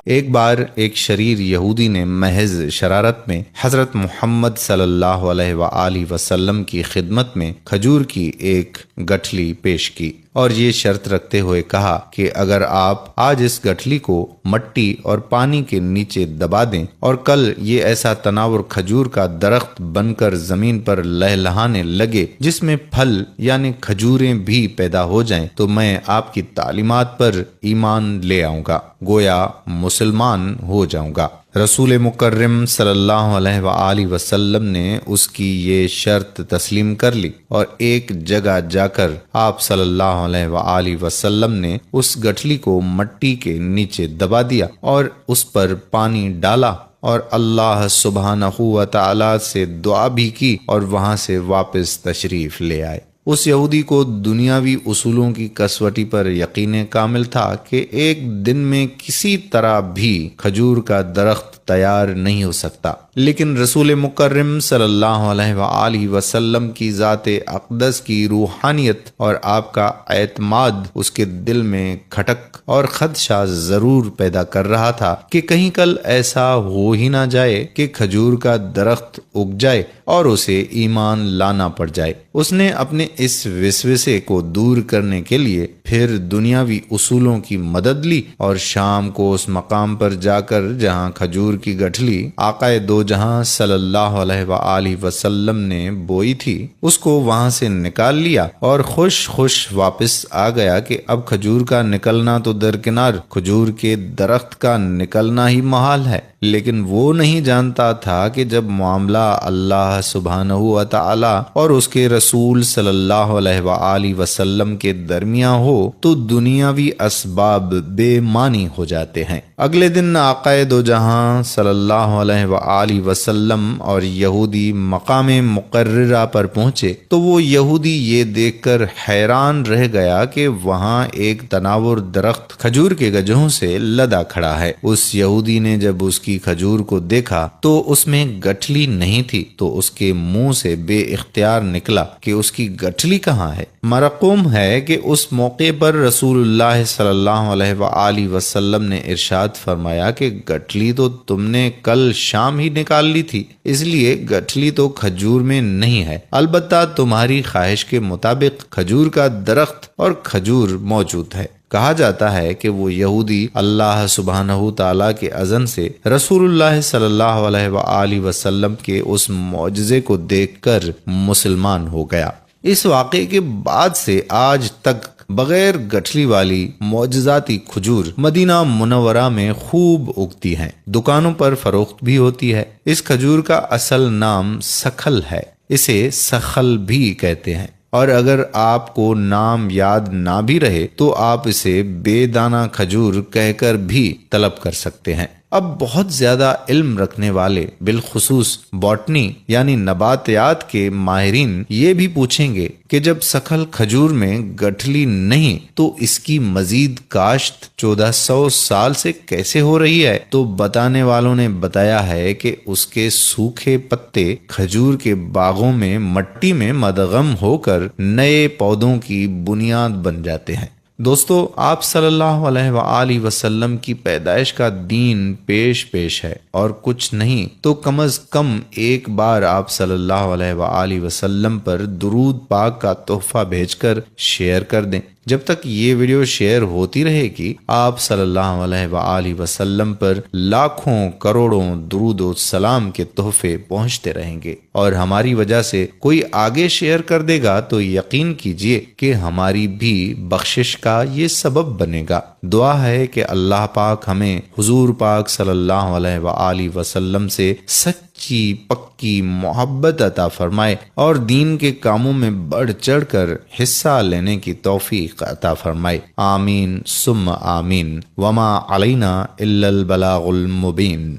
ایک بار ایک شریر یہودی نے محض شرارت میں حضرت محمد صلی اللہ علیہ وآلہ وسلم کی خدمت میں کھجور کی ایک گٹھلی پیش کی اور یہ شرط رکھتے ہوئے کہا کہ اگر آپ آج اس گٹھلی کو مٹی اور پانی کے نیچے دبا دیں اور کل یہ ایسا تناور کھجور کا درخت بن کر زمین پر لہلہانے لگے جس میں پھل یعنی کھجوریں بھی پیدا ہو جائیں تو میں آپ کی تعلیمات پر ایمان لے آؤں گا، گویا مسلمان ہو جاؤں گا۔ رسول مکرم صلی اللہ علیہ وآلہ وسلم نے اس کی یہ شرط تسلیم کر لی اور ایک جگہ جا کر آپ صلی اللہ علیہ وآلہ وسلم نے اس گٹھلی کو مٹی کے نیچے دبا دیا اور اس پر پانی ڈالا اور اللہ سبحانہ و تعالی سے دعا بھی کی اور وہاں سے واپس تشریف لے آئے۔ اس یہودی کو دنیاوی اصولوں کی کسوٹی پر یقین کامل تھا کہ ایک دن میں کسی طرح بھی کھجور کا درخت تیار نہیں ہو سکتا، لیکن رسول مکرم صلی اللہ علیہ وآلہ وسلم کی ذات اقدس کی روحانیت اور آپ کا اعتماد اس کے دل میں کھٹک اور خدشہ ضرور پیدا کر رہا تھا کہ کہیں کل ایسا ہو ہی نہ جائے کہ کھجور کا درخت اگ جائے اور اسے ایمان لانا پڑ جائے۔ اس نے اپنے اس وسوسے کو دور کرنے کے لیے پھر دنیاوی اصولوں کی مدد لی اور شام کو اس مقام پر جا کر جہاں کھجور کی گٹھلی آقا دو جہاں صلی اللہ علیہ وآلہ وسلم نے بوئی تھی اس کو وہاں سے نکال لیا اور خوش خوش واپس آ گیا کہ اب کھجور کا نکلنا تو درکنار، کھجور کے درخت کا نکلنا ہی محال ہے، لیکن وہ نہیں جانتا تھا کہ جب معاملہ اللہ سبحانہ و تعالی اور اس کے رسول صلی اللہ علیہ وآلہ وسلم کے درمیان ہو تو دنیاوی اسباب بے معنی ہو جاتے ہیں۔ اگلے دن آقا دو جہاں صلی اللہ علیہ وآلہ وسلم اور یہودی مقام مقررہ پر پہنچے تو وہ یہودی یہ دیکھ کر حیران رہ گیا کہ وہاں ایک تناور درخت کھجور کے گجوں سے لدا کھڑا ہے۔ اس یہودی نے جب اس کی کھجور کو دیکھا تو اس میں گٹھلی نہیں تھی تو اس کے منہ سے بے اختیار نکلا کہ اس کی گٹھلی کہاں ہے۔ مرقوم ہے کہ اس موقع پر رسول اللہ صلی اللہ علیہ وآلہ وسلم نے ارشاد فرمایا کہ گٹھلی تو تم نے کل شام ہی نکال لی تھی، اس لیے گٹھلی تو کھجور میں نہیں ہے، البتہ تمہاری خواہش کے مطابق کھجور کا درخت اور کھجور موجود ہے۔ کہا جاتا ہے کہ وہ یہودی اللہ سبحانہ تعالیٰ کے اذن سے رسول اللہ صلی اللہ علیہ وآلہ وسلم کے اس معجزے کو دیکھ کر مسلمان ہو گیا۔ اس واقعے کے بعد سے آج تک بغیر گٹھلی والی معجزاتی کھجور مدینہ منورہ میں خوب اگتی ہیں، دکانوں پر فروخت بھی ہوتی ہے۔ اس کھجور کا اصل نام سکھل ہے، اسے سخل بھی کہتے ہیں، اور اگر آپ کو نام یاد نہ بھی رہے تو آپ اسے بے دانہ کھجور کہہ کر بھی طلب کر سکتے ہیں۔ اب بہت زیادہ علم رکھنے والے بالخصوص باٹنی یعنی نباتیات کے ماہرین یہ بھی پوچھیں گے کہ جب سکھل کھجور میں گٹھلی نہیں تو اس کی مزید کاشت 1400 سال سے کیسے ہو رہی ہے، تو بتانے والوں نے بتایا ہے کہ اس کے سوکھے پتے کھجور کے باغوں میں مٹی میں مدغم ہو کر نئے پودوں کی بنیاد بن جاتے ہیں۔ دوستو، آپ صلی اللہ علیہ وآلہ وسلم کی پیدائش کا دین پیش ہے اور کچھ نہیں تو کم از کم ایک بار آپ صلی اللہ علیہ وآلہ وسلم پر درود پاک کا تحفہ بھیج کر شیئر کر دیں۔ جب تک یہ ویڈیو شیئر ہوتی رہے گی آپ صلی اللہ علیہ وآلہ وسلم پر لاکھوں کروڑوں درود و سلام کے تحفے پہنچتے رہیں گے، اور ہماری وجہ سے کوئی آگے شیئر کر دے گا تو یقین کیجئے کہ ہماری بھی بخشش کا یہ سبب بنے گا۔ دعا ہے کہ اللہ پاک ہمیں حضور پاک صلی اللہ علیہ وآلہ وسلم سے سچی پکی محبت عطا فرمائے اور دین کے کاموں میں بڑھ چڑھ کر حصہ لینے کی توفیق عطا فرمائے، آمین ثم آمین، وما علینا الا البلاغ المبین۔